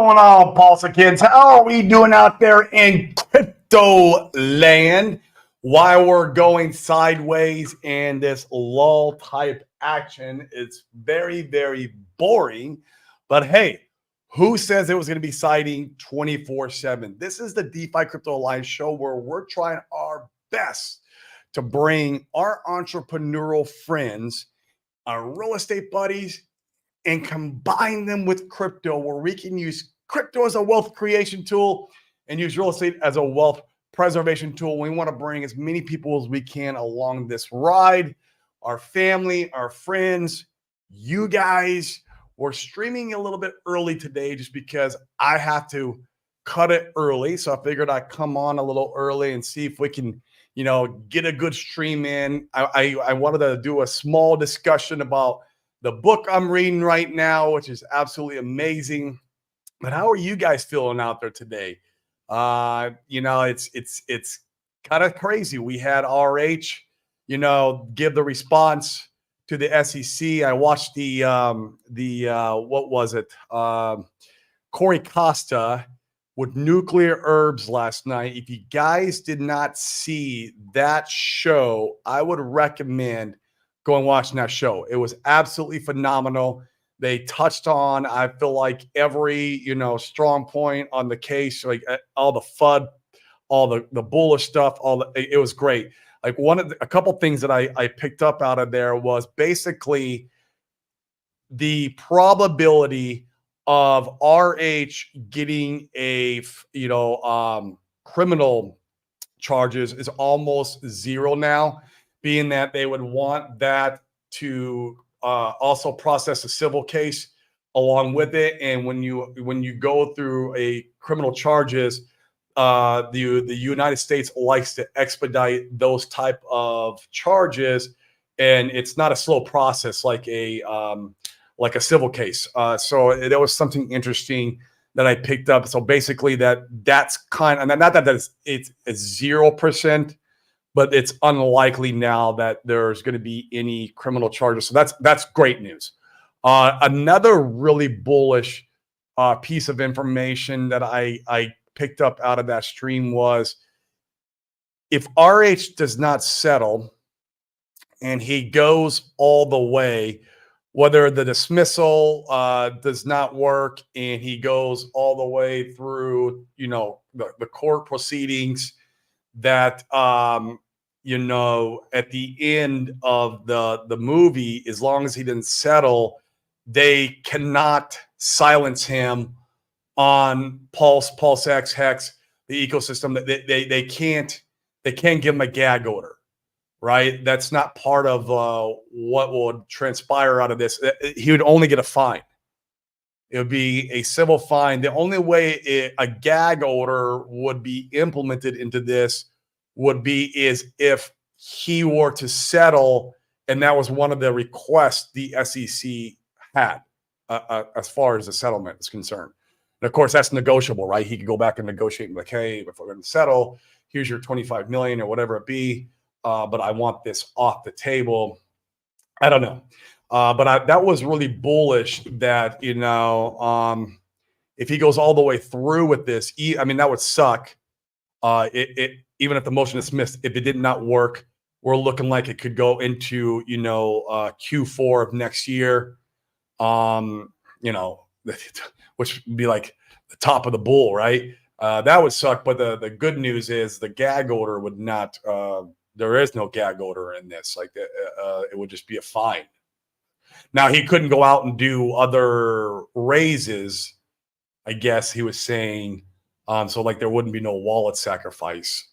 going on, Pulsar kids? How are we doing out there in crypto land? While we're going sideways and this lull type action, it's very, very boring. But hey, who says it was going to be exciting 24/7? This is the DeFi Crypto Alliance show where we're trying our best to bring our entrepreneurial friends, our real estate buddies, and combine them with crypto, where we can use crypto as a wealth creation tool and use real estate as a wealth preservation tool. We want to bring as many people as we can along this ride. Our family, our friends, you guys. We're streaming a little bit early today just because I have to cut it early. So I figured I'd come on a little early and see if we can, get a good stream in. I wanted to do a small discussion about the book I'm reading right now, which is absolutely amazing. But how are you guys feeling out there today? It's kind of crazy. We had RH, give the response to the SEC. I watched what was it? Corey Costa with Nuclear Herbs last night. If you guys did not see that show, I would recommend going watching that show. It was absolutely phenomenal. They touched on, I feel like, every, strong point on the case, like all the FUD, all the bullish stuff, it was great. Like a couple things that I picked up out of there was basically the probability of RH getting a, criminal charges is almost zero now, being that they would want that to also process a civil case along with it. And when you go through a criminal charges, the United States likes to expedite those type of charges, and it's not a slow process like a civil case. So that was something interesting that I picked up. So basically, that's kind of, not that it's 0%, but it's unlikely now that there's going to be any criminal charges. So that's great news. Another really bullish piece of information that I picked up out of that stream was, if RH does not settle and he goes all the way, whether the dismissal does not work and he goes all the way through, the court proceedings, that at the end of the movie, as long as he didn't settle, they cannot silence him on Pulse X, Hex, the ecosystem. That they can't give him a gag order, right? That's not part of what would transpire out of this. He would only get a fine. It would be a civil fine. The only way a gag order would be implemented into this is if he were to settle, and that was one of the requests the SEC had as far as the settlement is concerned. And of course, that's negotiable, right? He could go back and negotiate and be like, hey, if we're going to settle, here's your $25 million or whatever it be, but I want this off the table. I don't know. But that was really bullish that, if he goes all the way through with this, that would suck. Even if the motion is dismissed, if it did not work, we're looking like it could go into, Q4 of next year, which would be like the top of the bull, right? That would suck. But the good news is the gag order would not, there is no gag order in this. Like it would just be a fine. Now, he couldn't go out and do other raises, I guess he was saying. So like there wouldn't be no wallet sacrifice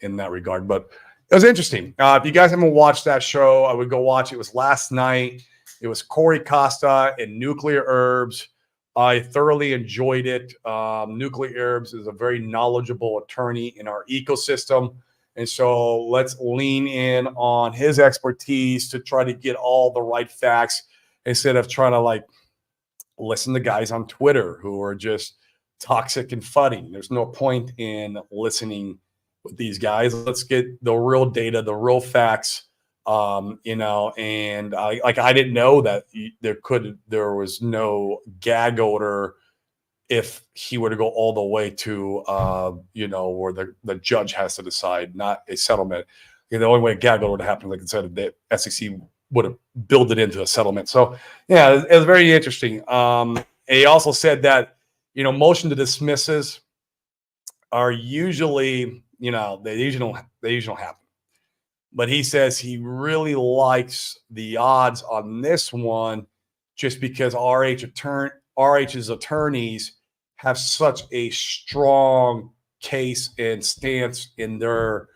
in that regard. But it was interesting. If you guys haven't watched that show, I would go watch it. It was last night. It was Corey Costa and Nuclear Herbs. I thoroughly enjoyed it. Nuclear Herbs is a very knowledgeable attorney in our ecosystem. And so let's lean in on his expertise to try to get all the right facts instead of trying to listen to guys on Twitter who are just toxic and funny. There's no point in listening with these guys. Let's get the real data, the real facts. And I didn't know that there was no gag order if he were to go all the way to, where the judge has to decide, not a settlement. The only way Gaggle would happen, like I said, the SEC would have built it into a settlement. So, yeah, it was very interesting. He also said that, motion to dismisses are usually, they usually don't happen. But he says he really likes the odds on this one just because RH's attorneys have such a strong case and stance in their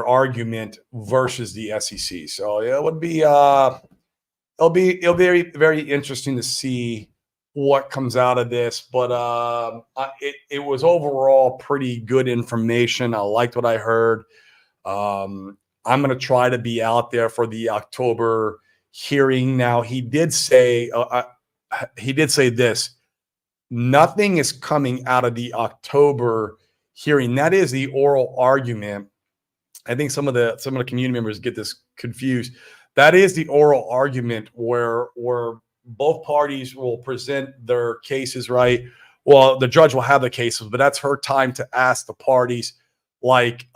argument versus the SEC. So it would be it'll be very, very interesting to see what comes out of this. But it was overall pretty good information. I liked what I heard. I'm going to try to be out there for the October hearing. Now, he did say this: nothing is coming out of the October hearing. That is the oral argument. I think some of the community members get this confused. That is the oral argument where both parties will present their cases, right? Well, the judge will have the cases, but that's her time to ask the parties, like,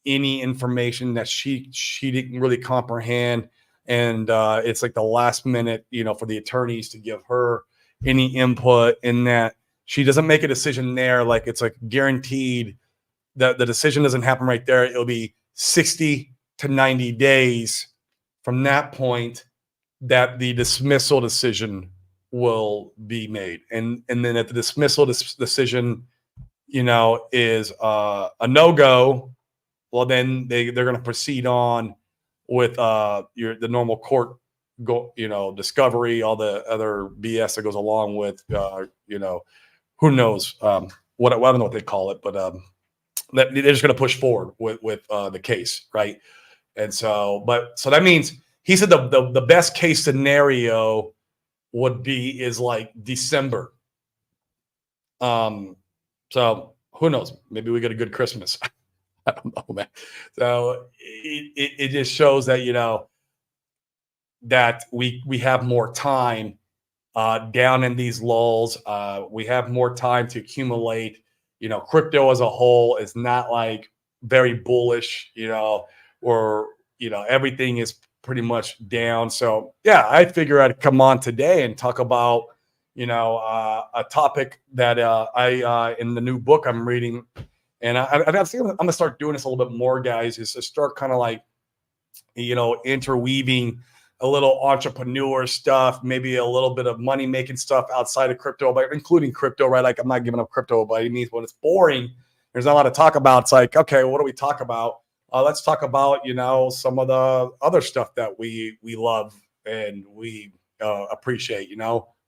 any information that she didn't really comprehend, and it's like the last minute, for the attorneys to give her any input in that. She doesn't make a decision there, like it's like guaranteed that the decision doesn't happen right there. It'll be 60 to 90 days from that point that the dismissal decision will be made, and then at the dismissal decision, is a no-go. Well, then they're going to proceed on with the normal court discovery, all the other BS that goes along with who knows what I don't know what they call it, but they're just going to push forward with the case, right? And so that means he said the best case scenario is like December. So who knows? Maybe we get a good Christmas. I don't know, man. So it just shows that, that we have more time down in these lulls. We have more time to accumulate. Crypto as a whole is not like very bullish, or, everything is pretty much down. So yeah, I figure I'd come on today and talk about, a topic that I in the new book I'm reading. And I think I'm gonna start doing this a little bit more, guys. Is to start kind of like, interweaving a little entrepreneur stuff, maybe a little bit of money making stuff outside of crypto, but including crypto, right? Like I'm not giving up crypto by any means. When it's boring, there's not a lot to talk about. It's like, okay, what do we talk about? Let's talk about some of the other stuff that we love and we appreciate.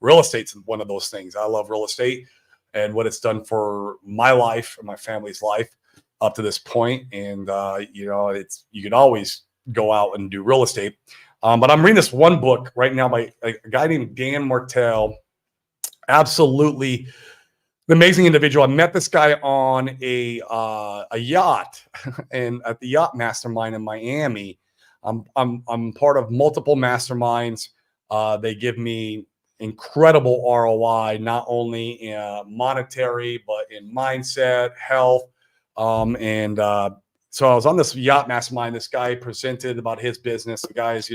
Real estate's one of those things. I love real estate and what it's done for my life and my family's life up to this point. And, you can always go out and do real estate. But I'm reading this one book right now by a guy named Dan Martell. Absolutely an amazing individual. I met this guy on a yacht and at the Yacht Mastermind in Miami. I'm part of multiple masterminds. They give me incredible ROI, not only in monetary, but in mindset, health. So I was on this Yacht Mastermind. This guy presented about his business. The guy's,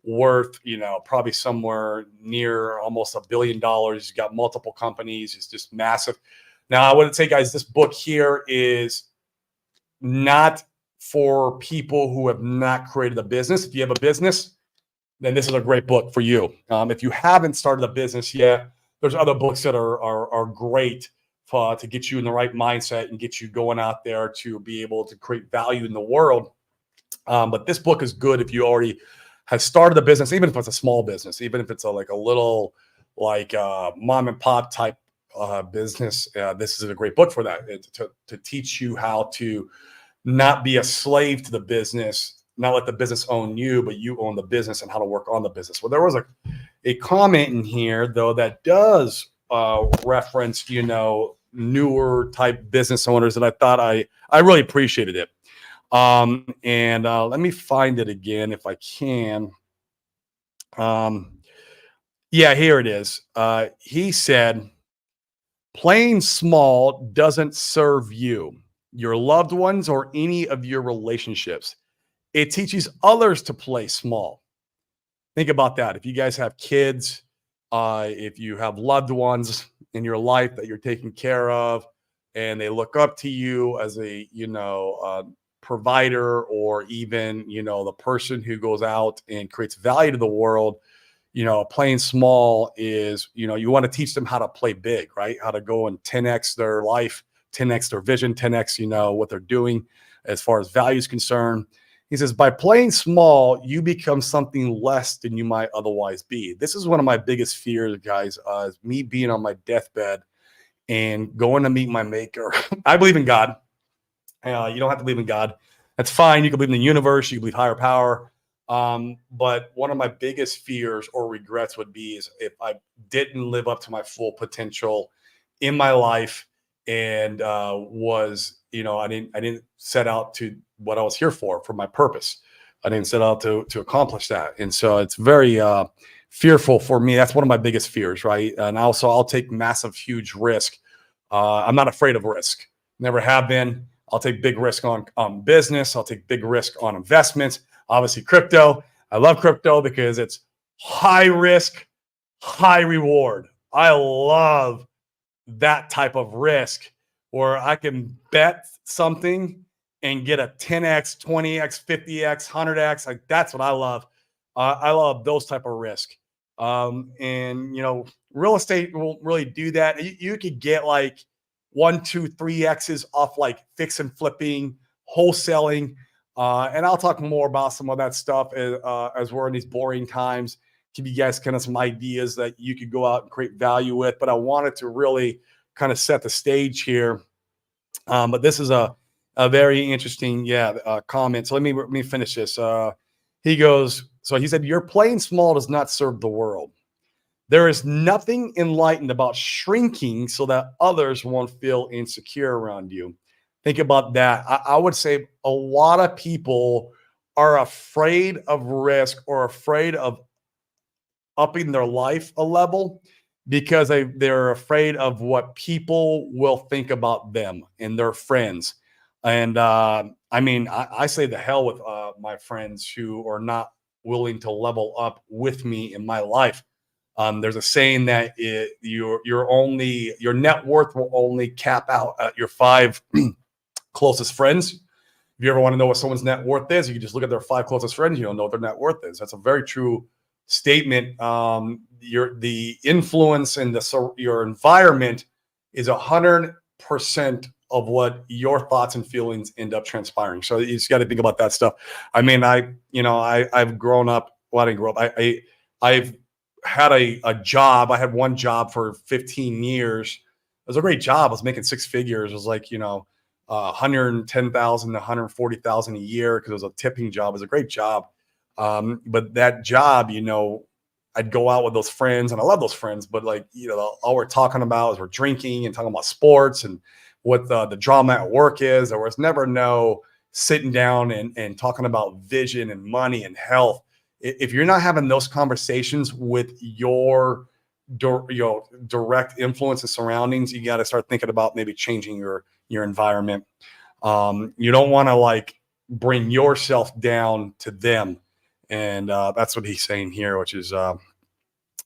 worth, probably somewhere near almost $1 billion. He's got multiple companies. It's just massive. Now, I would say, guys, this book here is not for people who have not created a business. If you have a business, then this is a great book for you. If you haven't started a business yet, there's other books that are great to get you in the right mindset and get you going out there to be able to create value in the world. But this book is good if you already have started a business, even if it's a small business, even if it's a little mom and pop type business. This is a great book for that, to teach you how to not be a slave to the business, not let the business own you, but you own the business, and how to work on the business. Well, there was a comment in here though that does reference, newer type business owners, and I thought I really appreciated it. And let me find it again if I can. Yeah, here it is. He said, Playing small doesn't serve you, your loved ones, or any of your relationships. It teaches others to play small. Think about that. If you guys have kids, if you have loved ones in your life that you're taking care of, and they look up to you as a, provider, or even, the person who goes out and creates value to the world, playing small is, you want to teach them how to play big, right? How to go and 10x their life, 10x their vision, 10x, what they're doing as far as value is concerned. He says, by playing small, you become something less than you might otherwise be. This is one of my biggest fears, guys, is me being on my deathbed and going to meet my maker. I believe in God. You don't have to believe in God. That's fine. You can believe in the universe. You can believe higher power. But one of my biggest fears or regrets would be is if I didn't live up to my full potential in my life, and I didn't set out to what I was here for my purpose. I didn't set out to accomplish that. And so it's very fearful for me. That's one of my biggest fears, right? And also I'll take massive, huge risk. I'm not afraid of risk. Never have been. I'll take big risk on business. I'll take big risk on investments. Obviously, crypto. I love crypto because it's high risk, high reward. I love that type of risk where I can bet something and get a 10x, 20x, 50x, 100x. Like, that's what I love. I love those type of risk. And real estate won't really do that. You could get like 1, 2, 3x's off like fix and flipping, wholesaling. And I'll talk more about some of that stuff as we're in these boring times. Give you guys kind of some ideas that you could go out and create value with. But I wanted to really kind of set the stage here. But this is a very interesting, comment. So let me finish this. He goes, so he said, your playing small does not serve the world. There is nothing enlightened about shrinking so that others won't feel insecure around you. Think about that. I would say a lot of people are afraid of risk or afraid of upping their life a level because they're afraid of what people will think about them and their friends. And I say the hell with my friends who are not willing to level up with me in my life. There's a saying that your net worth will only cap out at your 5 closest friends. If you ever want to know what someone's net worth is, you can just look at their 5 closest friends. You don't know what their net worth is. That's a very true statement. The influence and your environment is 100% of what your thoughts and feelings end up transpiring. So you just got to think about that stuff. I mean, I've grown up. Well, I didn't grow up. I've had a job. I had one job for 15 years. It was a great job. I was making 6 figures. It was like, 110,000 to 140,000 a year because it was a tipping job. It was a great job. But that job, I'd go out with those friends, and I love those friends, but all we're talking about is we're drinking and talking about sports and what the drama at work is. There was never no sitting down and talking about vision and money and health. If you're not having those conversations with your direct influence and surroundings, you got to start thinking about maybe changing your environment. You don't want to bring yourself down to them. And that's what he's saying here, which is, you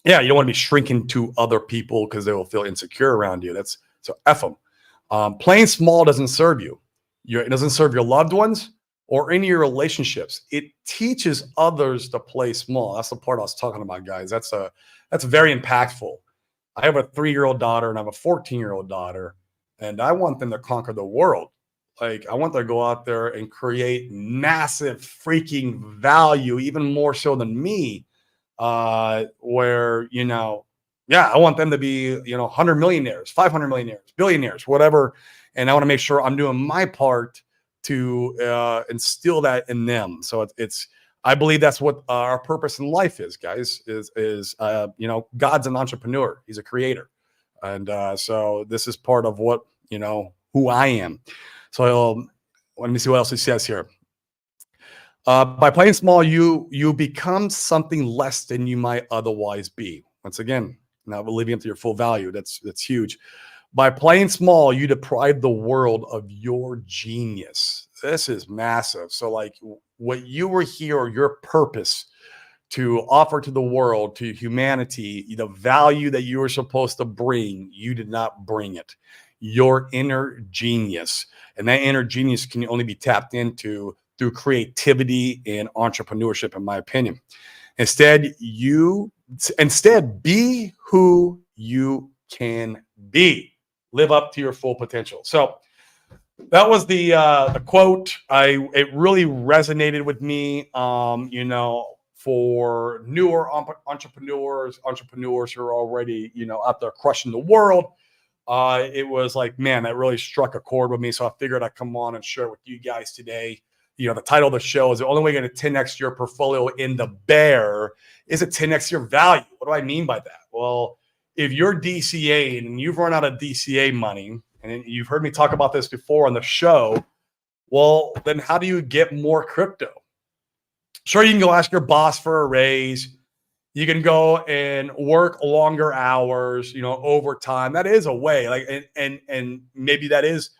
don't want to be shrinking to other people because they will feel insecure around you. So F them. Playing small doesn't serve you. It doesn't serve your loved ones or any of your relationships. It teaches others to play small. That's the part I was talking about, guys. That's very impactful. I have a 3-year-old daughter and I have a 14-year-old daughter, and I want them to conquer the world. I want them to go out there and create massive freaking value, even more so than me, where, I want them to be, 100 millionaires, 500 millionaires, billionaires, whatever. And I want to make sure I'm doing my part to instill that in them. So I believe that's what our purpose in life is, guys, is God's an entrepreneur. He's a creator. And so this is part of what, who I am. So let me see what else he says here. By playing small, you become something less than you might otherwise be. Once again, not living up to your full value. That's huge. By playing small, you deprive the world of your genius. This is massive. So, like, what you were here, or your purpose to offer to the world, to humanity, the value that you were supposed to bring, you did not bring it. Your inner genius. And that inner genius can only be tapped into through creativity and entrepreneurship, in my opinion. Instead, be who you can be. Live up to your full potential. So that was the quote. It really resonated with me. For newer entrepreneurs who are already, out there crushing the world. It was like, man, that really struck a chord with me. So I figured I'd come on and share it with you guys today. The title of the show is The Only Way You're Going to 10x Your Portfolio in the Bear is a 10x your value. What do I mean by that? Well, if you're DCA and you've run out of DCA money, and you've heard me talk about this before on the show, well, then how do you get more crypto? Sure, you can go ask your boss for a raise. You can go and work longer hours, overtime. That is a way, like, and maybe that is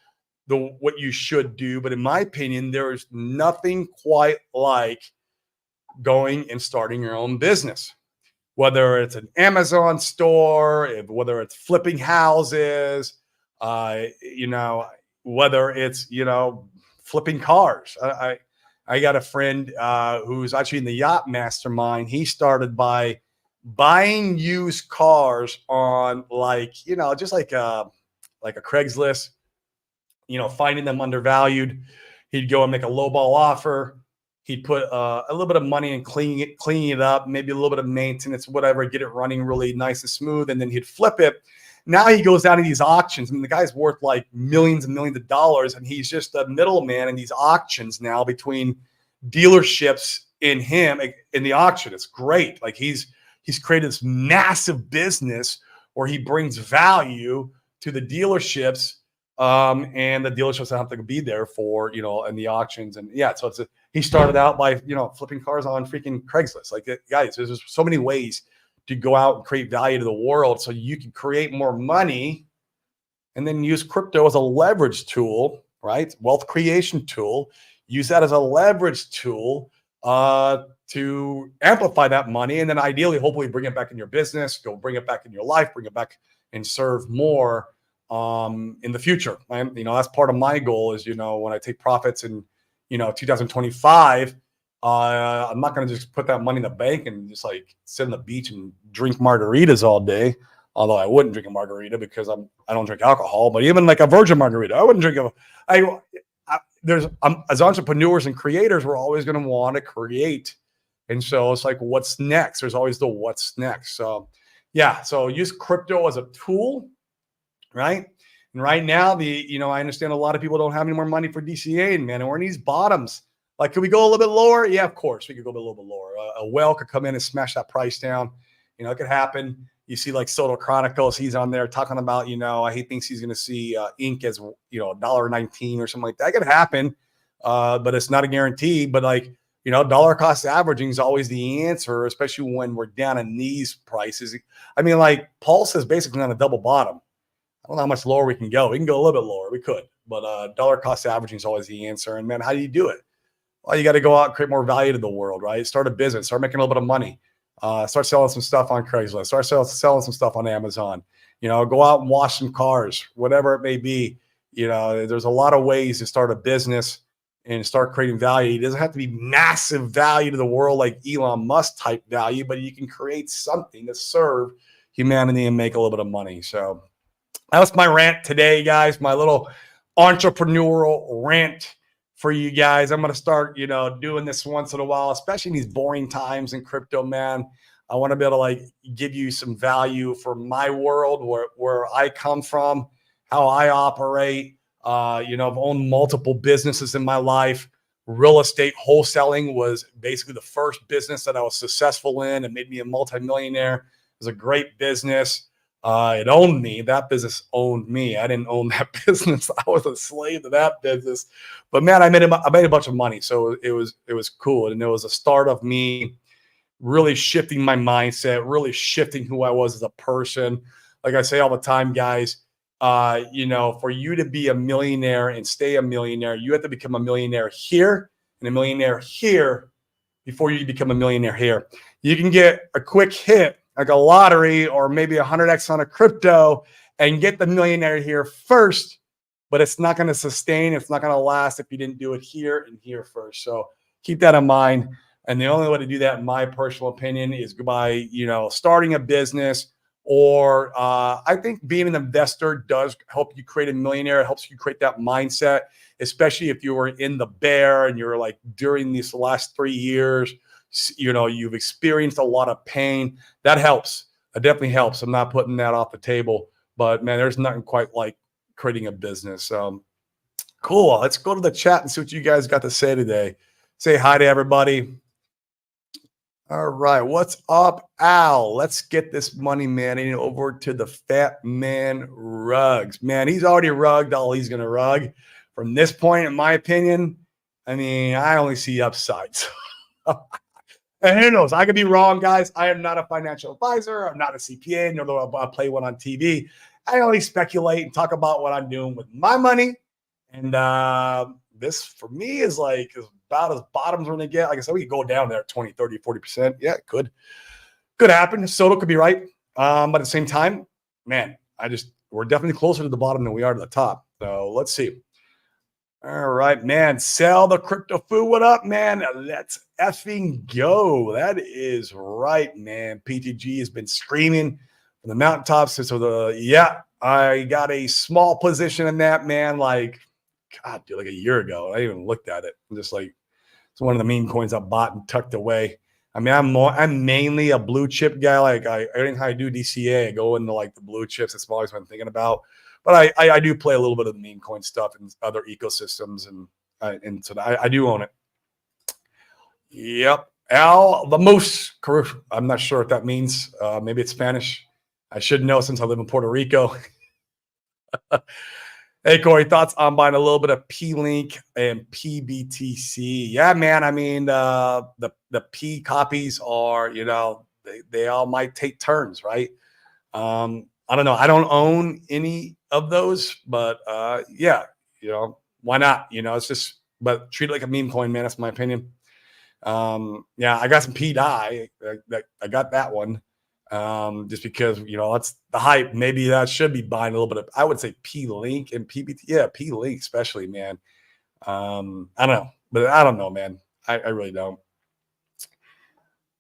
what you should do. But in my opinion, there is nothing quite like going and starting your own business. Whether it's an Amazon store, whether it's flipping houses, whether it's, flipping cars. I got a friend who's actually in the yacht mastermind. He started by buying used cars on just like a Craigslist, finding them undervalued. He'd go and make a lowball offer. He'd put a little bit of money in cleaning it up, maybe a little bit of maintenance, whatever, get it running really nice and smooth, and then he'd flip it. Now he goes down to these auctions. I mean, the guy's worth like millions and millions of dollars, and he's just a middleman in these auctions now between dealerships and him in the auction. It's great. Like he's created this massive business where he brings value to the dealerships, and the dealerships don't have to be there for, in the auctions. And yeah, so he started out by, flipping cars on freaking Craigslist. Like, guys, there's so many ways to go out and create value to the world so you can create more money and then use crypto as a leverage tool, right? Wealth creation tool. Use that as a leverage tool to amplify that money. And then ideally, hopefully bring it back in your business, go bring it back in your life, bring it back and serve more in the future. That's part of my goal is, when I take profits in, 2025, I'm not going to just put that money in the bank and just like sit on the beach and drink margaritas all day. Although I wouldn't drink a margarita because I don't drink alcohol, but even like a virgin margarita, I wouldn't drink as entrepreneurs and creators, we're always going to want to create. And so it's like, what's next? There's always the what's next. So yeah. So use crypto as a tool, right? And right now, I understand a lot of people don't have any more money for DCA, and man, and we're in these bottoms. Like, could we go a little bit lower? Yeah, of course, we could go a little bit lower. A whale could come in and smash that price down. It could happen. You see, like Soto Chronicles, he's on there talking about, he thinks he's going to see ink as, $1.19 or something like that. It could happen, but it's not a guarantee. But dollar cost averaging is always the answer, especially when we're down in these prices. I mean, like Pulse is basically on a double bottom. I don't know how much lower we can go. We can go a little bit lower. We could, but dollar cost averaging is always the answer. And man, how do you do it? Well, you got to go out and create more value to the world, right? Start a business, start making a little bit of money, start selling some stuff on Craigslist, start selling some stuff on Amazon, go out and wash some cars, whatever it may be. There's a lot of ways to start a business and start creating value. It doesn't have to be massive value to the world like Elon Musk type value, but you can create something to serve humanity and make a little bit of money. So that was my rant today, guys, my little entrepreneurial rant for you guys. I'm going to start, doing this once in a while, especially in these boring times in crypto, man. I want to be able to give you some value for my world, where I come from, how I operate. I've owned multiple businesses in my life. Real estate wholesaling was basically the first business that I was successful in. It made me a multimillionaire. It was a great business. It owned me. That business owned me. I didn't own that business. I was a slave to that business. But man, I made a bunch of money. So it was cool. And it was a start of me really shifting my mindset, really shifting who I was as a person. Like I say all the time, guys, for you to be a millionaire and stay a millionaire, you have to become a millionaire here and a millionaire here before you become a millionaire here. You can get a quick hit, like a lottery or maybe 100x on a crypto and get the millionaire here first, but it's not going to sustain. It's not going to last if you didn't do it here and here first. So keep that in mind. And the only way to do that, in my personal opinion, is by, starting a business, or I think being an investor does help you create a millionaire. It helps you create that mindset, especially if you were in the bear and you're like, during these last 3 years, you've experienced a lot of pain. That helps. It definitely helps. I'm not putting that off the table, but man, there's nothing quite like creating a business. Cool. Let's go to the chat and see what you guys got to say today. Say hi to everybody. All right. What's up, Al? Let's get this money manning over to the Fat Man Rugs. Man, he's already rugged all he's going to rug. From this point, in my opinion, I only see upsides. And who knows? I could be wrong, guys. I am not a financial advisor. I'm not a CPA, nor do I play one on TV. I only speculate and talk about what I'm doing with my money. And this, for me, is about as bottoms we're going to get. Like I said, we could go down there 20, 30, 40%. Yeah, it could happen. Soto could be right. But at the same time, man, we're definitely closer to the bottom than we are to the top. So let's see. All right, man. Sell the crypto food. What up, man? Let's effing go. That is right, man. PTG has been screaming from the mountaintops. So I got a small position in that, man. Like a year ago. I even looked at it. I'm just like, it's one of the meme coins I bought and tucked away. I'm mainly a blue chip guy. Like everything I do DCA, I go into like the blue chips. That's always what I'm thinking about. But I do play a little bit of the meme coin stuff and other ecosystems, and so I do own it. Yep. Al Vamos. I'm not sure what that means. Maybe it's Spanish. I should know since I live in Puerto Rico. Hey, Corey, thoughts on buying a little bit of P-Link and PBTC? Yeah, man. The P copies are, they all might take turns, right? I don't know. I don't own any of those, but why not? It's just, but treat it like a meme coin, man. That's my opinion. I got some P-Dye. I got that one. Just because, that's the hype. Maybe that should be buying a little bit of, I would say P-Link and PBT. Yeah, P-Link especially, man. I don't know, but I don't know, man. I really don't.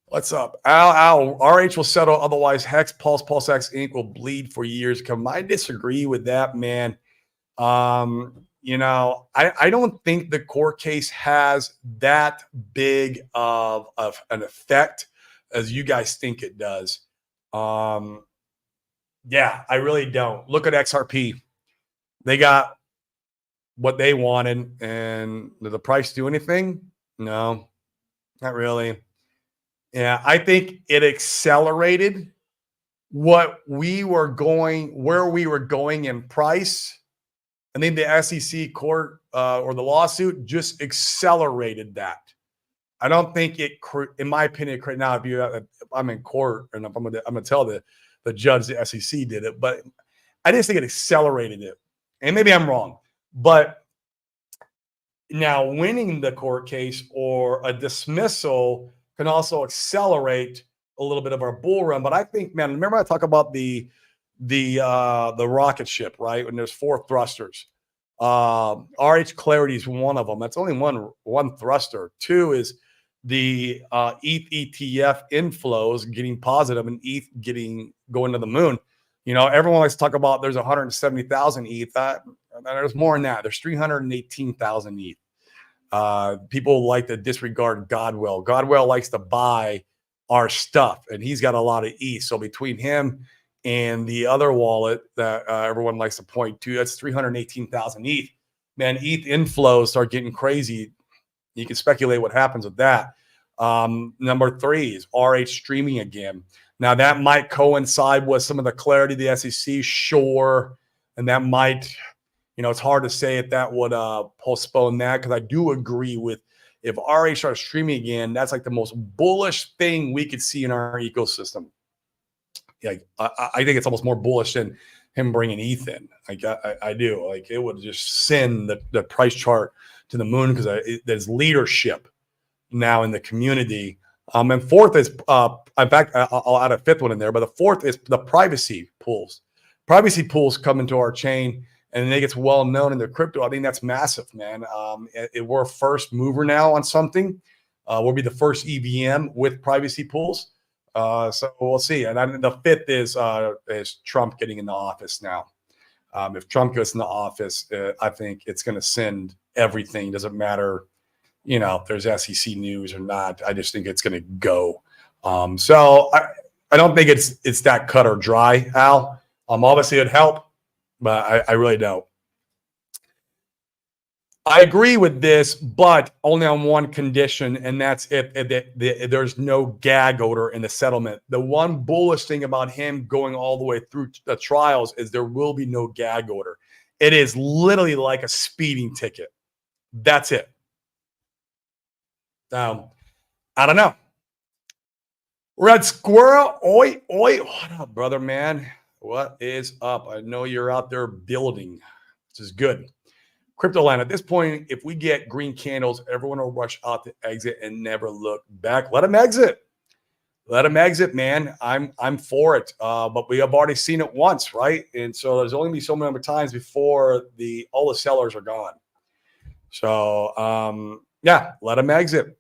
What's up? Al, RH will settle. Otherwise, Hex, Pulse X Inc. will bleed for years to come. I disagree with that, man. I don't think the court case has that big of an effect as you guys think it does. I really don't. Look at XRP. They got what they wanted, and did the price do anything? No, not really. Yeah, I think it accelerated where we were going in price. I think the SEC court or the lawsuit just accelerated that. I don't think it, in my opinion, now if I'm in court and I'm gonna tell the judge the SEC did it, but I just think it accelerated it. And maybe I'm wrong, but now winning the court case or a dismissal can also accelerate a little bit of our bull run. But I think, man, remember I talk about the rocket ship, right? When there's 4 thrusters. RH Clarity is one of them. That's only one thruster. 2 is the ETH ETF inflows getting positive and ETH going to the moon. Everyone likes to talk about there's 170,000 ETH. There's more than that. There's 318,000 ETH. People like to disregard Godwell. Godwell likes to buy our stuff, and he's got a lot of ETH. So between him and the other wallet that everyone likes to point to, that's 318,000 ETH. Man, ETH inflows start getting crazy. You can speculate what happens with that. Number 3 is RH streaming again. Now that might coincide with some of the clarity of the SEC, sure, and that might. It's hard to say if that would postpone that, because I do agree with, if RH starts streaming again, that's like the most bullish thing we could see in our ecosystem. I think it's almost more bullish than him bringing ETH in. I do. Like, it would just send the price chart to the moon, because there's leadership now in the community. And fourth is, in fact, I'll add a fifth one in there, but the fourth is the privacy pools. Privacy pools come into our chain, and it gets well known in the crypto. I think that's massive, man. We're a first mover now on something. We'll be the first EVM with privacy pools. So we'll see. And then the fifth is Trump getting in the office now. If Trump goes in the office, I think it's going to send everything. Doesn't matter, if there's SEC news or not. I just think it's going to go. So I don't think it's that cut or dry, Al. Obviously it'd help, but I really don't. I agree with this, but only on one condition, and that's if there's no gag order in the settlement. The one bullish thing about him going all the way through the trials is there will be no gag order. It is literally like a speeding ticket. That's it. I don't know. Red Squirrel, oi, what up, brother, man? What is up? I know you're out there building, which is good. CryptoLand, at this point, if we get green candles, everyone will rush out to exit and never look back. Let them exit. Let them exit, man. I'm for it. But we have already seen it once, right? And so there's only going to be so many times before all the sellers are gone. So, yeah, let them exit.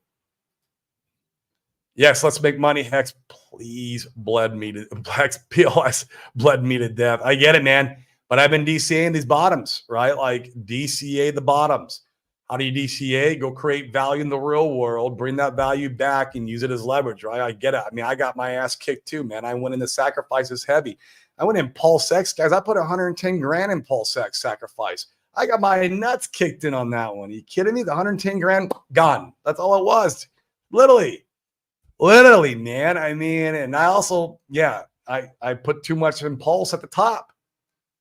Yes, let's make money. Hex, please, PLS bled me to death. I get it, man. But I've been DCAing these bottoms, right? Like, DCA the bottoms. How do you DCA? Go create value in the real world, bring that value back and use it as leverage, right? I get it. I mean, I got my ass kicked too, man. I went into sacrifices heavy. I went in Pulse X, guys. I put 110 grand in Pulse X sacrifice. I got my nuts kicked in on that one. Are you kidding me? The 110 grand gone. That's all it was. Literally, man. I mean, and I also, I put too much in Pulse at the top.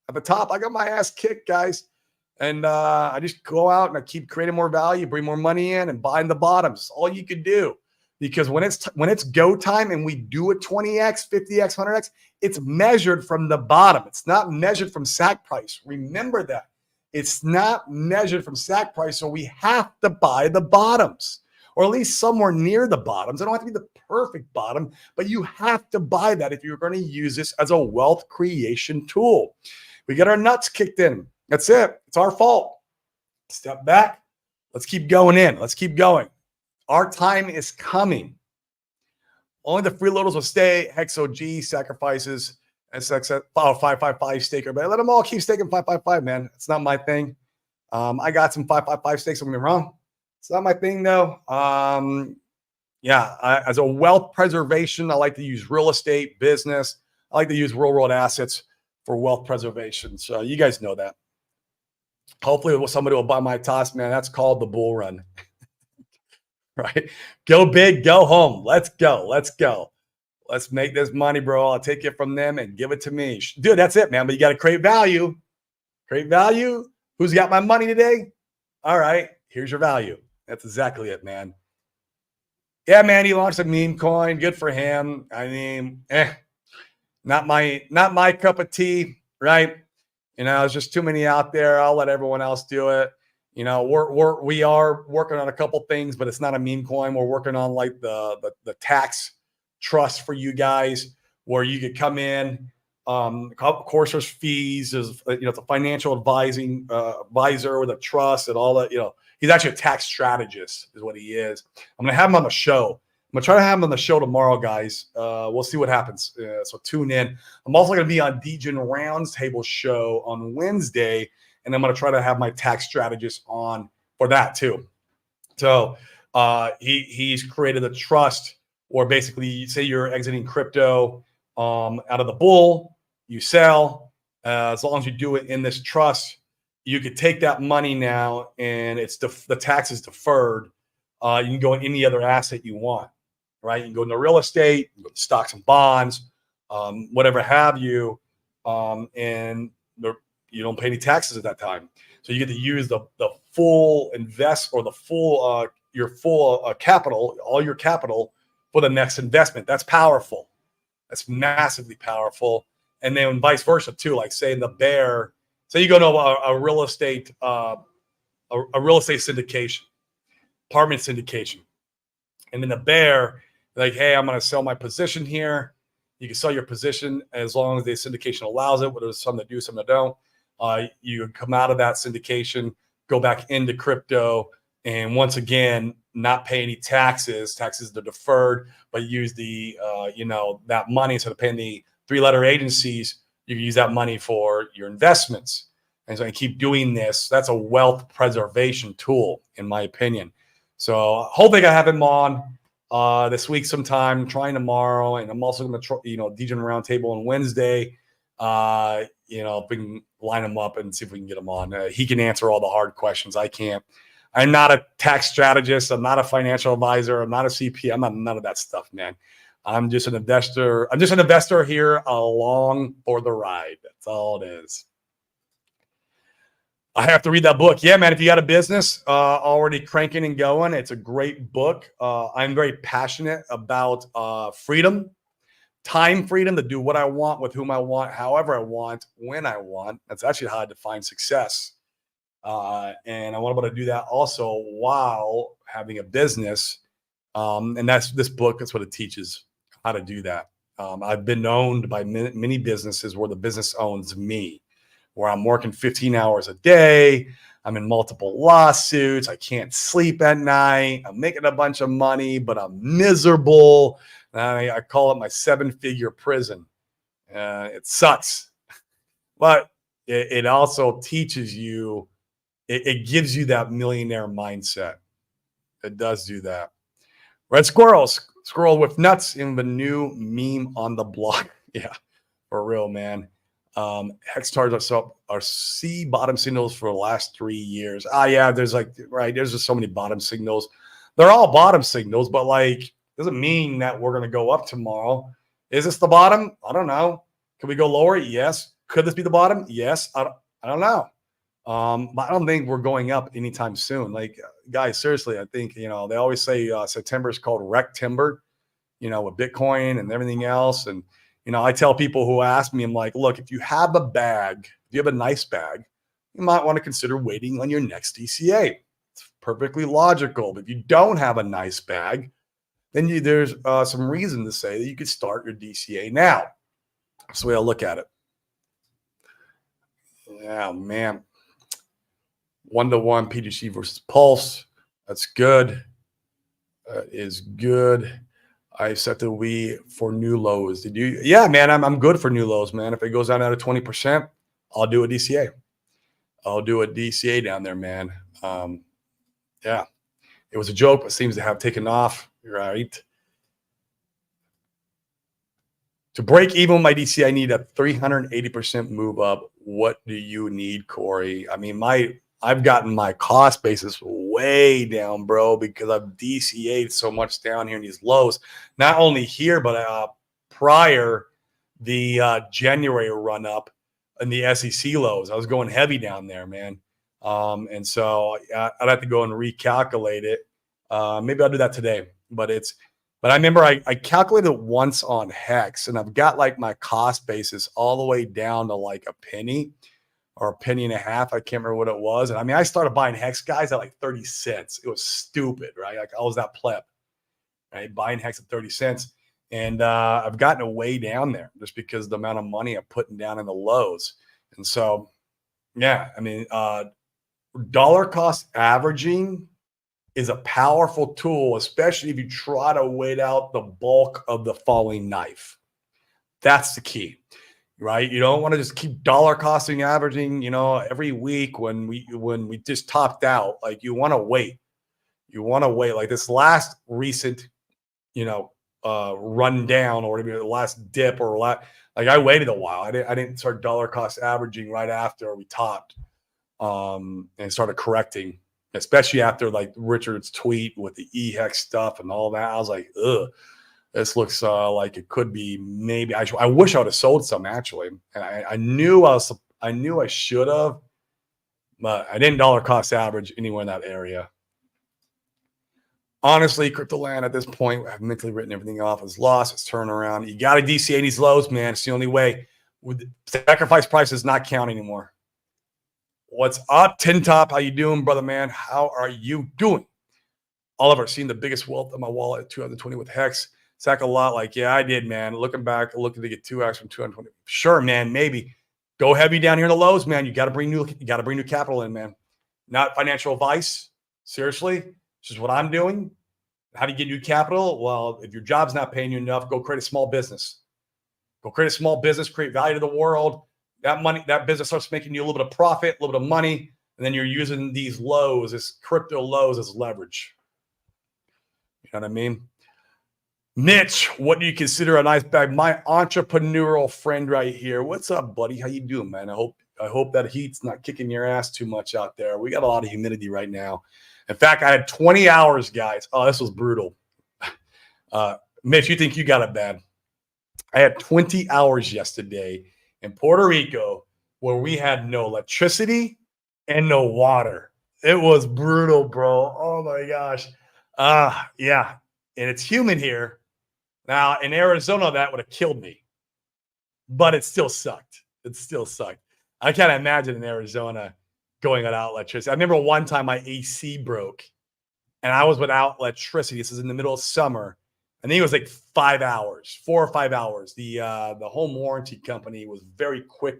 At the top, I got my ass kicked, guys. And I just go out and I keep creating more value, bring more money in, and buying the bottoms. All you could do. Because when it's go time and we do a 20x, 50x, 100x, it's measured from the bottom. It's not measured from SAC price. Remember that. It's not measured from SAC price, so we have to buy the bottoms, or at least somewhere near the bottoms. It don't have to be the perfect bottom, but you have to buy that if you're going to use this as a wealth creation tool. We get our nuts kicked in. That's it. It's our fault. Step back. Let's keep going in. Let's keep going. Our time is coming. Only the freeloaders will stay. HexOG sacrifices SX 555 staker, but let them all keep staking 555, man. It's not my thing. I got some 555 stakes. Don't get me wrong. It's not my thing though. As a wealth preservation, I like to use real estate, business. I like to use real world assets for wealth preservation. So you guys know that. Hopefully somebody will buy my toss, man. That's called the bull run. Right? Go big, go home. Let's go. Let's make this money, bro. I'll take it from them and give it to me. Dude, that's it, man. But you got to create value. Create value. Who's got my money today? All right. Here's your value. That's exactly it, man. Yeah, man. He launched a meme coin. Good for him. I mean, not my cup of tea, right? There's just too many out there. I'll let everyone else do it. We are working on a couple things, but it's not a meme coin. We're working on like the tax trust for you guys, where you could come in. Of course, there's fees. There's it's a financial advisor with a trust and all that. He's actually a tax strategist, is what he is. I'm gonna have him on the show. I'm gonna try to have him on the show tomorrow, guys. We'll see what happens. So tune in. I'm also gonna be on Degen Roundtable show on Wednesday, and I'm gonna try to have my tax strategist on for that too. So he's created a trust, or basically, say you're exiting crypto out of the bull, you sell. As long as you do it in this trust, you could take that money now, and the tax is deferred. You can go in any other asset you want. Right? You can go into real estate, you go to stocks and bonds, whatever have you, and you don't pay any taxes at that time. So you get to use the full your full capital, all your capital for the next investment. That's powerful. That's massively powerful. And then vice versa too. Like say in the bear, say you go to a real estate, a real estate syndication, apartment syndication. And in the bear, like, hey, I'm going to sell my position here. You can sell your position as long as the syndication allows it, whether there's some that do, some that don't. You come out of that syndication, go back into crypto, and once again, not pay any taxes. Taxes are deferred, but use the, that money instead of paying the 3-letter agencies, you can use that money for your investments. And so I keep doing this. That's a wealth preservation tool, in my opinion. So hoping I have him on this week sometime, trying tomorrow. And I'm also going to try, Degen Roundtable on Wednesday. If we can line him up and see if we can get him on. He can answer all the hard questions. I can't. I'm not a tax strategist. I'm not a financial advisor. I'm not a CPA. I'm not none of that stuff, man. I'm just an investor. I'm just an investor here along for the ride. That's all it is. I have to read that book. Yeah, man. If you got a business already cranking and going, it's a great book. I'm very passionate about freedom, time freedom to do what I want, with whom I want, however I want, when I want. That's actually how I define success. And I want to be able to do that also while having a business. And that's this book. That's what it teaches, how to do that. I've been owned by many businesses where the business owns me, where I'm working 15 hours a day. I'm in multiple lawsuits. I can't sleep at night. I'm making a bunch of money, but I'm miserable. I call it my 7-figure prison. It sucks, but it also teaches you, it gives you that millionaire mindset. It does do that. Red squirrel with nuts in the new meme on the block. Yeah, for real, man. Hex targets are C bottom signals for the last 3 years. Yeah, there's just so many bottom signals. They're all bottom signals, but doesn't mean that we're going to go up tomorrow. Is this the bottom? I don't know. Could we go lower? Yes. Could this be the bottom? Yes. I don't know. But I don't think we're going up anytime soon. Guys, seriously, I think, they always say September is called Rectember, with Bitcoin and everything else. And, I tell people who ask me, I'm like, look, if you have a bag, if you have a nice bag, you might want to consider waiting on your next DCA. It's perfectly logical. But if you don't have a nice bag, then there's some reason to say that you could start your DCA now. That's the way I look at it. Yeah, man. 1-to-1 PGC versus Pulse. That's good. That is good. I set the we for new lows. Did you? Yeah, man. I'm good for new lows, man. If it goes down to 20%, I'll do a DCA. I'll do a DCA down there, man. Yeah, it was a joke, but seems to have taken off. Right. To break even with my DCA, I need a 380% move up. What do you need, Corey? I mean, I've gotten my cost basis way down, bro, because I've DCA'd so much down here in these lows. Not only here, but prior the January run up in the SEC lows. I was going heavy down there, man. And so I'd have to go and recalculate it. Maybe I'll do that today. But I remember I calculated it once on Hex, and I've got my cost basis all the way down to a penny. Or a penny and a half. I can't remember what it was. And I mean, I started buying Hex guys at 30 cents. It was stupid, right? I was that pleb, right? Buying Hex at 30 cents. And I've gotten it way down there just because of the amount of money I'm putting down in the lows. And so, yeah, I mean, dollar cost averaging is a powerful tool, especially if you try to wait out the bulk of the falling knife. That's the key. Right, you don't want to just keep dollar costing averaging, every week when we just topped out. You want to wait. You want to wait. This last recent, run down, or whatever, the last dip, or I waited a while. I didn't start dollar cost averaging right after we topped, and started correcting, especially after Richard's tweet with the EHEX stuff and all that. I was like, ugh. This looks like it could be maybe. I wish I would have sold some actually, and I knew I should have, but I didn't dollar cost average anywhere in that area. Honestly, CryptoLand at this point, I've mentally written everything off as loss. It's turnaround. You got to DCA these lows, man. It's the only way. with sacrifice price does not count anymore. What's up, Tin Top? How you doing, brother man? How are you doing? Oliver, seen the biggest wealth in my wallet at 220 with Hex. Sack a lot. Like, yeah, I did, man. Looking back, looking to get 2x from 220. Sure, man. Maybe go heavy down here in the lows, man. You got to bring new capital in, man. Not financial advice. Seriously, this is what I'm doing. How do you get new capital? Well, if your job's not paying you enough, go create a small business. Go create a small business, create value to the world. That business starts making you a little bit of profit, a little bit of money, and then you're using these lows, this crypto lows, as leverage. You know what I mean? Mitch, what do you consider a nice bag? My entrepreneurial friend right here. What's up, buddy? How you doing, man? I hope that heat's not kicking your ass too much out there. We got a lot of humidity right now. In fact, I had 20 hours, guys. Oh, this was brutal. Mitch, you think you got it bad? I had 20 hours yesterday in Puerto Rico where we had no electricity and no water. It was brutal, bro. Oh my gosh. Yeah. And it's humid here. Now in Arizona, that would have killed me. But it still sucked. I can't imagine in Arizona going without electricity. I remember one time my AC broke and I was without electricity. This is in the middle of summer. I think it was like 5 hours, 4 or 5 hours. The home warranty company was very quick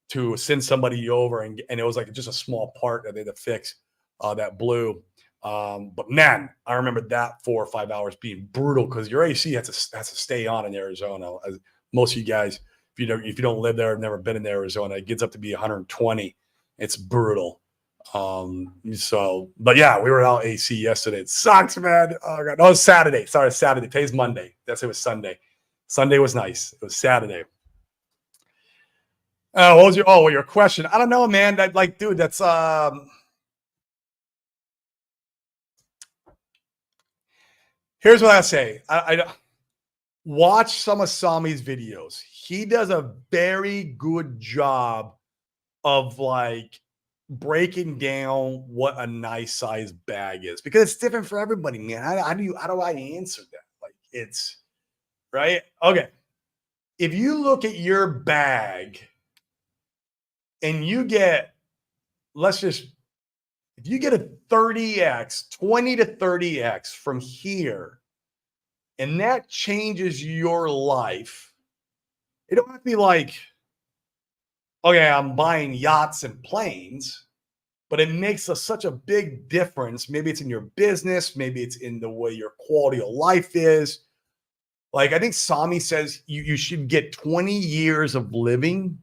to send somebody over, and it was like just a small part that they had to fix that blew. But man, I remember that 4 or 5 hours being brutal because your AC has to stay on in Arizona. As most of you guys, if you don't live there, have never been in Arizona, it gets up to be 120. It's brutal. But yeah, we were out AC yesterday. It sucks, man. Oh God. No, it was Saturday. Sorry, Saturday. Today's Monday. It was Sunday. Sunday was nice. It was Saturday. What was your question? I don't know, man. Dude, that's here's what I say. I watch some of Sami's videos. He does a very good job of like breaking down what a nice size bag is because it's different for everybody, man. How do I answer that? Like it's right. Okay. If you look at your bag and you get, if you get a 30x, 20 to 30x from here, and that changes your life, it don't have to be like, okay, I'm buying yachts and planes, but it makes such a big difference. Maybe it's in your business. Maybe it's in the way your quality of life is. Like I think Sami says you should get 20 years of living.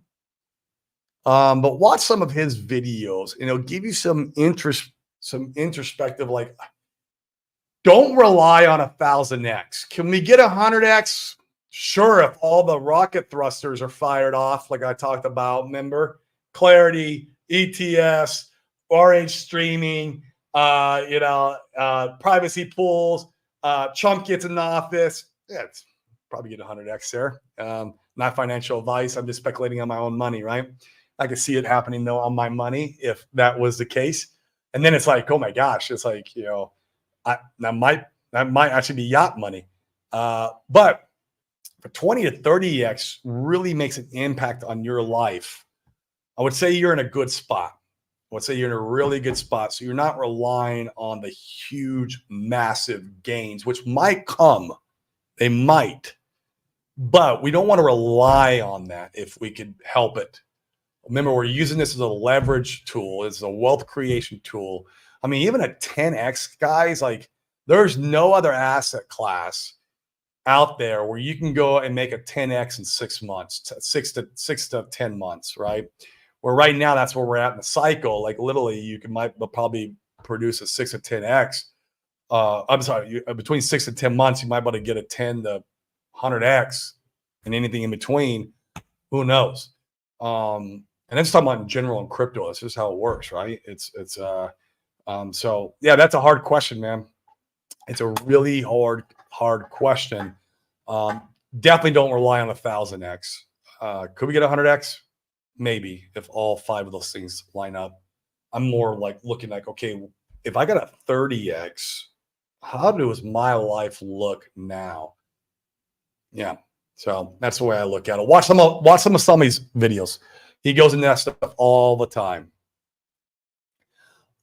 But watch some of his videos and it'll give you some introspective, like don't rely on 1,000x. Can we get 100x? Sure, if all the rocket thrusters are fired off, like I talked about, remember? Clarity, ETS, RH streaming, privacy pools, Trump gets in the office. Yeah, it's probably get 100x there. Not financial advice. I'm just speculating on my own money, right? I could see it happening though on my money if that was the case. And then it's like, oh my gosh, it's like, that might actually be yacht money. But for 20 to 30x really makes an impact on your life. I would say you're in a good spot. I would say you're in a really good spot. So you're not relying on the huge, massive gains, which might come. They might. But we don't want to rely on that if we could help it. Remember, we're using this as a leverage tool. It's a wealth creation tool. I mean, even a 10x, guys, like there's no other asset class out there where you can go and make a 10x in 6 months, 6 to 10 months, right? Where right now that's where we're at in the cycle. Like literally, you might probably produce a 6 to 10x. I'm sorry, between 6 to 10 months, you might be able to get a 10 to 100x, and anything in between, who knows? And that's talking about in general in crypto. It's just how it works, right? So yeah, that's a hard question, man. It's a really hard question. Definitely don't rely on 1,000x. Could we get 100x? Maybe if all 5 of those things line up. I'm more like looking like, okay, if I got a 30x, how does my life look now? Yeah. So that's the way I look at it. Watch some of Sami's videos. He goes into that stuff all the time.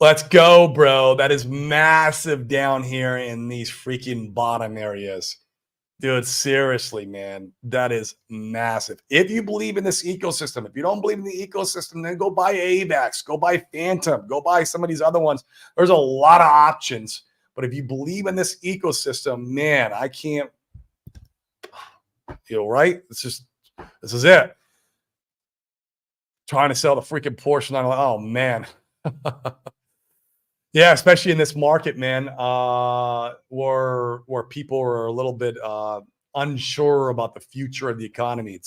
Let's go, bro. That is massive down here in these freaking bottom areas. Dude, seriously, man. That is massive. If you believe in this ecosystem, if you don't believe in the ecosystem, then go buy AVAX, go buy Phantom, go buy some of these other ones. There's a lot of options. But if you believe in this ecosystem, man, I can't, right? This is it. Trying to sell the freaking Porsche 911. Oh, man. Yeah, especially in this market, man, where people are a little bit unsure about the future of the economy.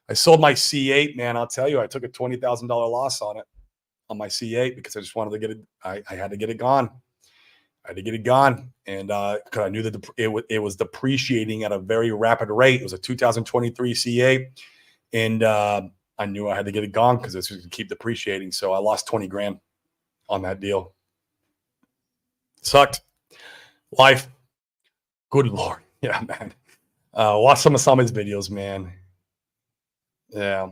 I sold my C8, man. I'll tell you, I took a $20,000 loss on my C8 because I just wanted to get it. I had to get it gone. I had to get it gone, and because I knew that it was depreciating at a very rapid rate. It was a 2023 C8, and I knew I had to get it gone because it's going to keep depreciating. So I lost 20 grand on that deal. Sucked. Life. Good Lord. Yeah, man. Watch some of Sami's videos, man. Yeah.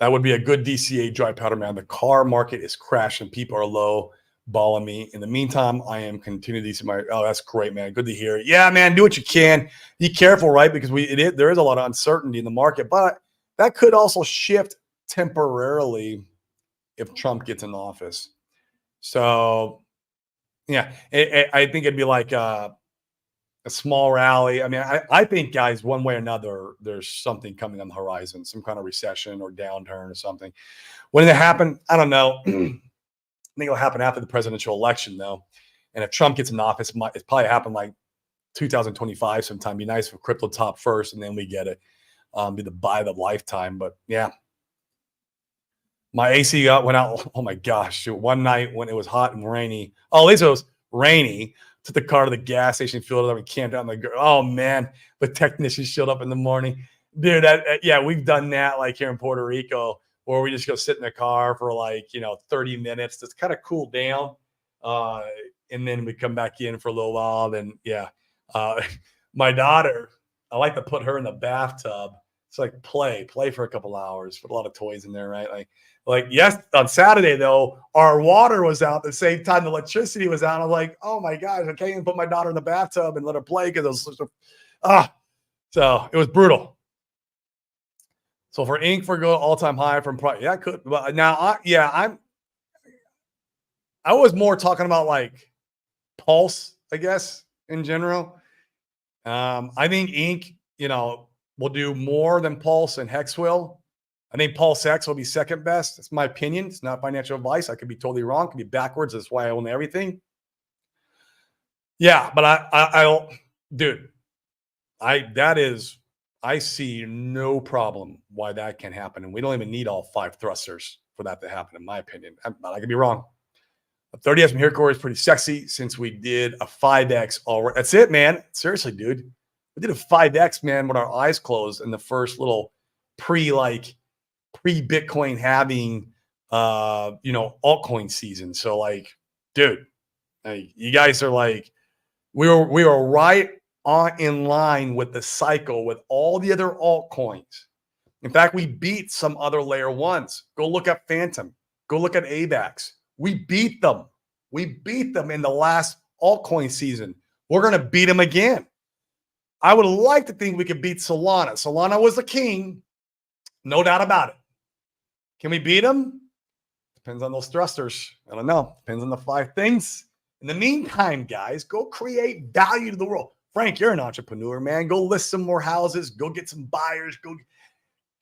That would be a good DCA dry powder, man. The car market is crashing. People are low balling me. In the meantime, I am continuing to see oh, that's great, man. Good to hear. Yeah, man. Do what you can. Be careful, right? Because there is a lot of uncertainty in the market, but that could also shift temporarily if Trump gets in office. So, yeah, I think it'd be like a small rally. I mean, I think, guys, one way or another, there's something coming on the horizon, some kind of recession or downturn or something. When did it happen? I don't know. I think it'll happen after the presidential election, though. And if Trump gets in office, it's probably happen like 2025 sometime. Be nice if crypto top first, and then we get it. Be the buy of the lifetime. But, yeah. My AC went out. Oh, my gosh. One night when it was hot and rainy. Oh, at least it was rainy. Took the car to the gas station, filled it up, and camped out. Oh, man. The technician showed up in the morning. Dude, yeah, we've done that like here in Puerto Rico where we just go sit in the car for like, 30 minutes. Just kind of cool down. And then we come back in for a little while. Then, yeah. My daughter, I like to put her in the bathtub. It's like play for a couple hours. Put a lot of toys in there, right? Like yes, on Saturday though, our water was out at the same time the electricity was out. I'm like, oh my gosh, I can't even put my daughter in the bathtub and let her play because it was such so it was brutal. So for Inc. for go all-time high from I could, but now I was more talking about like Pulse, I guess, in general. I think Inc. will do more than Pulse and Hex will. I think Pulse X will be second best. That's my opinion. It's not financial advice. I could be totally wrong. Could be backwards. That's why I own everything. Yeah, but I see no problem why that can happen. And we don't even need all 5 thrusters for that to happen, in my opinion. I could be wrong. A 30S from here core is pretty sexy since we did a 5X already. That's it, man. Seriously, dude. We did a 5X, man, with our eyes closed in the first little pre-Bitcoin having, altcoin season. So like, dude, you guys are like, we were right on in line with the cycle with all the other altcoins. In fact, we beat some other layer ones. Go look at Phantom. Go look at AVAX. We beat them. We beat them in the last altcoin season. We're going to beat them again. I would like to think we could beat Solana. Solana was the king. No doubt about it. Can we beat them? Depends on those thrusters. I don't know. Depends on the 5 things. In the meantime, guys, go create value to the world. Frank, you're an entrepreneur, man. Go list some more houses. Go get some buyers.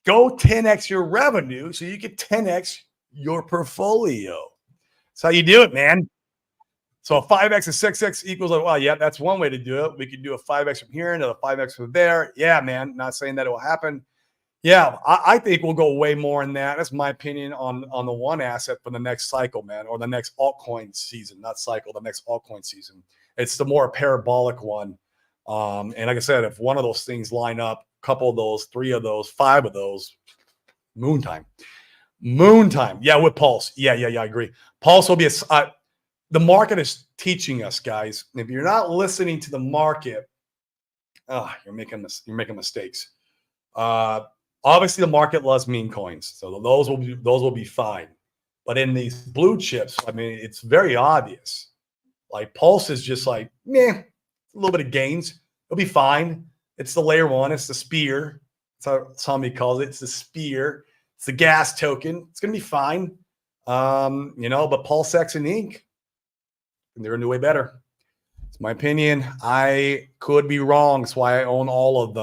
Go 10x your revenue so you get 10x your portfolio. That's how you do it, man. So a 5x and 6x equals, well, yeah, that's one way to do it. We could do a 5x from here and a 5x from there. Yeah, man. Not saying that it will happen. Yeah, I think we'll go way more in that. That's my opinion on the one asset for the next cycle, man, or the next altcoin season, not cycle, the next altcoin season. It's the more parabolic one. And like I said, if one of those things line up, a couple of those, 3 of those, 5 of those, moon time. Yeah, with Pulse. Yeah, I agree. Pulse will be the market is teaching us, guys. If you're not listening to the market, you're making mistakes. Obviously, the market loves meme coins, so those will be fine. But in these blue chips, I mean, it's very obvious. Like Pulse is just like, meh, a little bit of gains. It'll be fine. It's the layer one. It's the spear. That's how somebody calls it. It's the spear. It's the gas token. It's going to be fine. But PulseX and Inc., they're going to do way better. It's my opinion. I could be wrong. That's why I own all of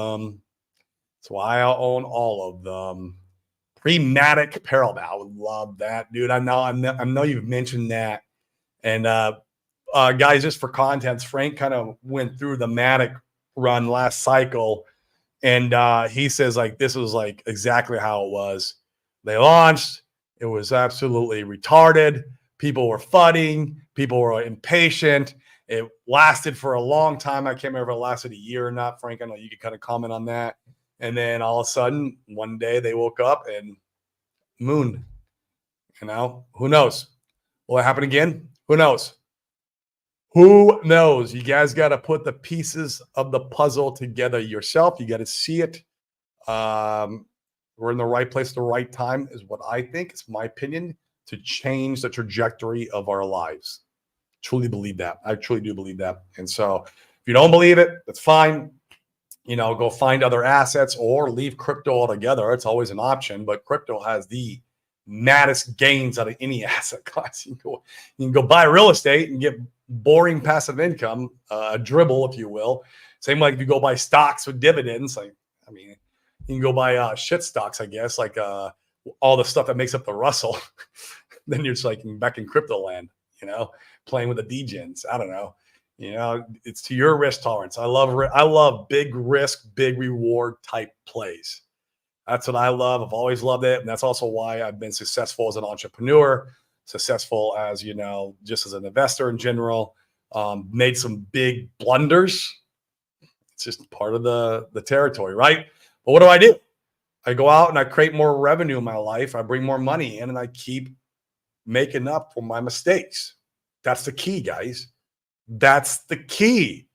them. Pre-Matic Parallel. I would love that, dude. I know you've mentioned that. And guys, just for context, Frank kind of went through the Matic run last cycle, and he says like this was like exactly how it was. They launched, it was absolutely retarded. People were fudding, people were impatient. It lasted for a long time. I can't remember if it lasted a year or not. Frank, I know you could kind of comment on that. And then all of a sudden, one day they woke up and moon. Who knows? Will it happen again? Who knows? Who knows? You guys got to put the pieces of the puzzle together yourself. You got to see it. We're in the right place at the right time is what I think. It's my opinion to change the trajectory of our lives. Truly believe that. I truly do believe that. And so if you don't believe it, that's fine. Go find other assets or leave crypto altogether. It's always an option, but crypto has the maddest gains out of any asset class. You can go buy real estate and get boring passive income, a dribble, if you will. Same like if you go buy stocks with dividends. You can go buy shit stocks, I guess, like all the stuff that makes up the Russell. Then you're just like back in crypto land, playing with the degens. I don't know. It's to your risk tolerance. I love big risk, big reward type plays. That's what I love. I've always loved it. And that's also why I've been successful as an entrepreneur, successful as, just as an investor in general, made some big blunders. It's just part of the territory, right? But what do? I go out and I create more revenue in my life. I bring more money in and I keep making up for my mistakes. That's the key, guys. That's the key.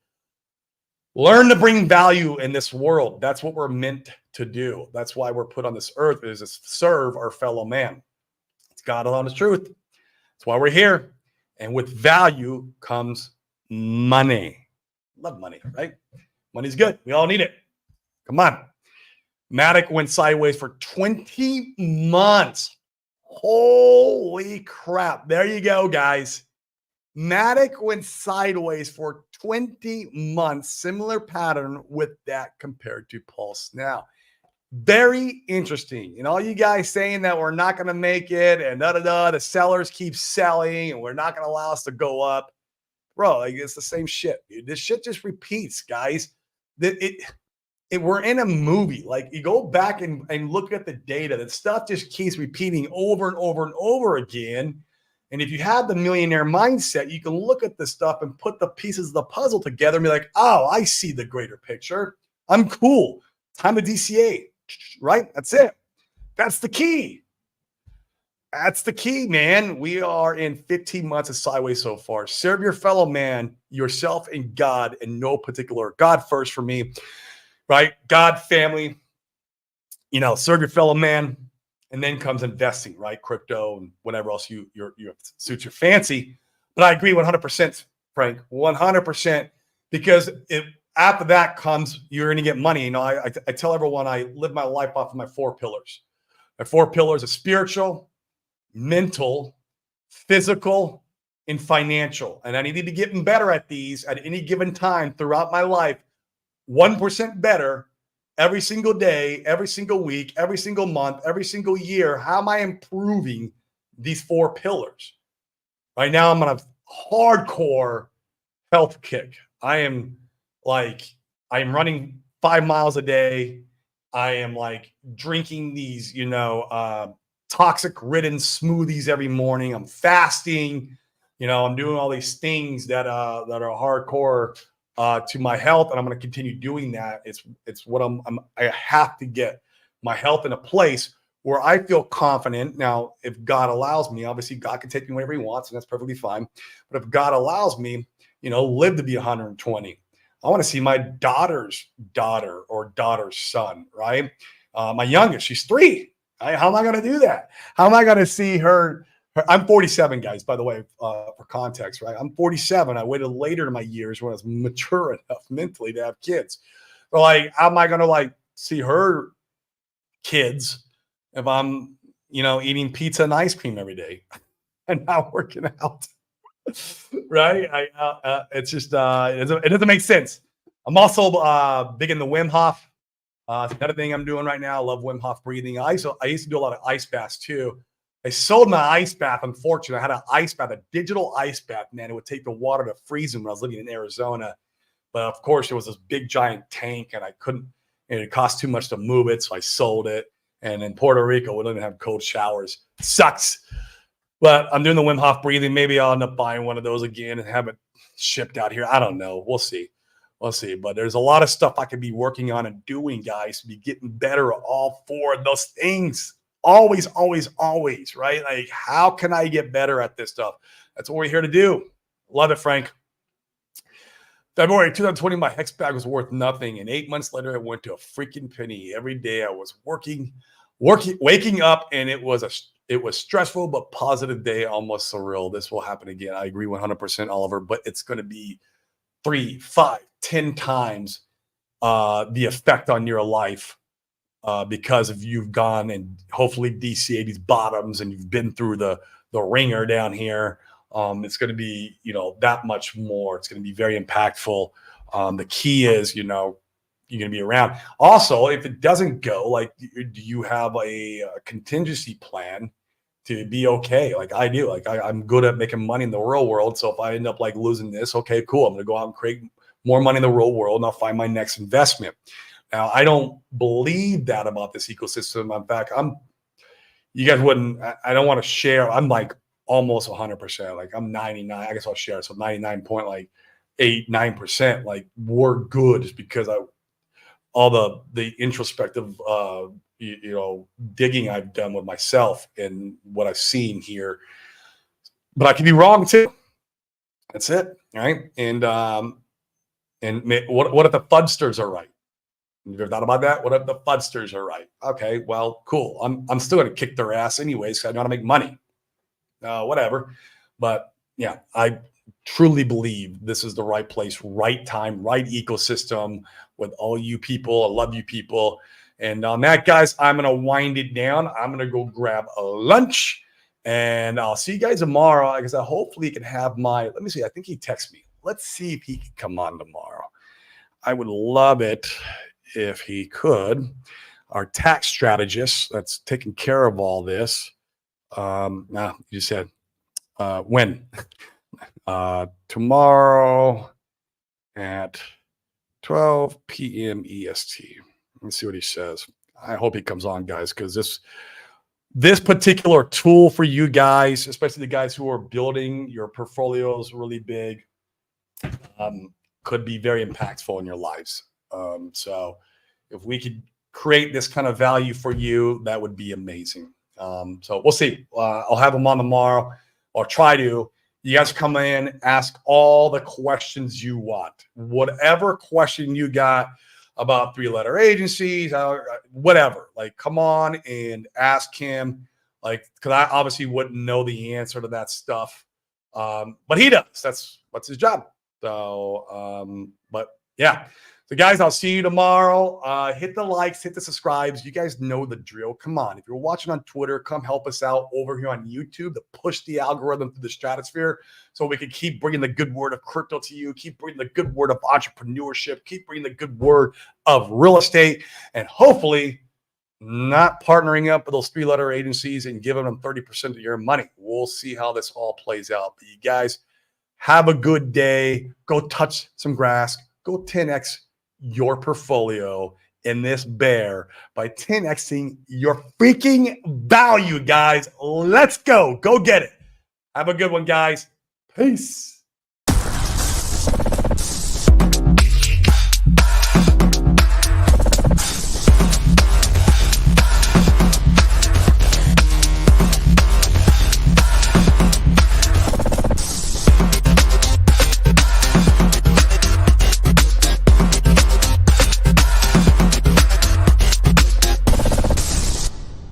Learn to bring value in this world. That's what we're meant to do. That's why we're put on this earth, is to serve our fellow man. It's God honest truth. That's why we're here. And with value comes money. Love money, right? Money's good. We all need it. Come on. Matic went sideways for 20 months. Holy crap. There you go, guys. Matic went sideways for 20 months. Similar pattern with that compared to Pulse. Now, very interesting. And all you guys saying that we're not going to make it and the sellers keep selling and we're not going to allow us to go up. Bro, it's the same shit. Dude. This shit just repeats, guys. We're in a movie. Like, you go back and look at the data. That stuff just keeps repeating over and over and over again. And if you have the millionaire mindset, you can look at this stuff and put the pieces of the puzzle together and be like, oh, I see the greater picture. I'm cool. Time to DCA, right? That's it. That's the key. That's the key, man. We are in 15 months of sideways so far. Serve your fellow man, yourself, and God in no particular. God first for me, right? God, family, serve your fellow man. And then comes investing, right? Crypto and whatever else you suits your fancy. But I agree 100%, Frank, 100%, because after that comes, you're going to get money. I tell everyone I live my life off of my 4 pillars. My 4 pillars are spiritual, mental, physical, and financial. And I need to be getting better at these at any given time throughout my life. 1% better every single day, every single week, every single month, every single year. How am I improving these 4 pillars? Right now, I'm on a hardcore health kick. I'm running 5 miles a day. I am drinking these, toxic ridden smoothies every morning. I'm fasting. I'm doing all these things that are hardcore to my health, and I'm going to continue doing that. It's what I have to get my health in a place where I feel confident. Now, if God allows me, obviously God can take me wherever he wants, and that's perfectly fine. But if God allows me, live to be 120, I want to see my daughter's daughter or daughter's son, right? My youngest, she's 3. Right? How am I going to do that? How am I going to see her? I'm 47, guys, by the way, for context, right? I'm 47. I waited later in my years when I was mature enough mentally to have kids. But like, how am I going to like see her kids if I'm, eating pizza and ice cream every day and not working out? Right? It's just it doesn't make sense. I'm also big in the Wim Hof. It's another thing I'm doing right now. I love Wim Hof breathing. I used to do a lot of ice baths too. I sold my ice bath. Unfortunately, I had an ice bath, a digital ice bath, man. It would take the water to freezing when I was living in Arizona. But of course, it was this big giant tank, and I couldn't. And it cost too much to move it, so I sold it. And in Puerto Rico, we don't even have cold showers. Sucks. But I'm doing the Wim Hof breathing. Maybe I'll end up buying one of those again and have it shipped out here. I don't know. We'll see. We'll see. But there's a lot of stuff I could be working on and doing, guys, to be getting better at all 4 of those things. Always, always, always, right? Like, how can I get better at this stuff? That's what we're here to do. Love it, Frank. February 2020, my Hex bag was worth nothing. And 8 months later, it went to a freaking penny. Every day I was waking up, and it was stressful but positive day, almost surreal. This will happen again. I agree 100%, Oliver, but it's going to be 3, 5, 10 times the effect on your life because if you've gone and hopefully DCA these bottoms and you've been through the ringer down here. It's going to be, that much more. It's going to be very impactful. The key is, you're going to be around. Also, if it doesn't go, like, do you have a contingency plan to be okay? Like I do. Like I'm good at making money in the real world. So if I end up like losing this, okay, cool. I'm going to go out and create more money in the real world, and I'll find my next investment. Now, I don't believe that about this ecosystem. In fact, you guys wouldn't, I don't want to share. I'm like almost 100%. Like I'm 99. I guess I'll share. So 99.89%. Like we're good just because all the introspective, digging I've done with myself and what I've seen here. But I could be wrong too. That's it. Right. And what if the fudsters are right? You've ever thought about that? What if the fudsters are right? Okay, well, cool. I'm still going to kick their ass anyways because I know how to make money. Whatever. But yeah, I truly believe this is the right place, right time, right ecosystem with all you people. I love you people. And on that, guys, I'm going to wind it down. I'm going to go grab a lunch, and I'll see you guys tomorrow. Like I said, hopefully he can have let me see. I think he texted me. Let's see if he can come on tomorrow. I would love it if he could. Our tax strategist that's taking care of all this. You said when? Tomorrow at 12 p.m. EST. Let's see what he says. I hope he comes on, guys, because this particular tool for you guys, especially the guys who are building your portfolios really big, could be very impactful in your lives. So if we could create this kind of value for you, that would be amazing. So we'll see. I'll have them on tomorrow, or try to. You guys come in, ask all the questions you want. Whatever question you got about 3-letter agencies, whatever. Like, come on and ask him. Like, because I obviously wouldn't know the answer to that stuff. But he does. That's his job. So, but yeah. So guys, I'll see you tomorrow. Hit the likes, hit the subscribes. You guys know the drill. Come on. If you're watching on Twitter, come help us out over here on YouTube to push the algorithm through the stratosphere so we can keep bringing the good word of crypto to you, keep bringing the good word of entrepreneurship, keep bringing the good word of real estate, and hopefully not partnering up with those 3-letter agencies and giving them 30% of your money. We'll see how this all plays out. But you guys have a good day. Go touch some grass. Go 10x your portfolio in this bear by 10xing your freaking value, guys. Let's go. Go get it. Have a good one, guys. Peace.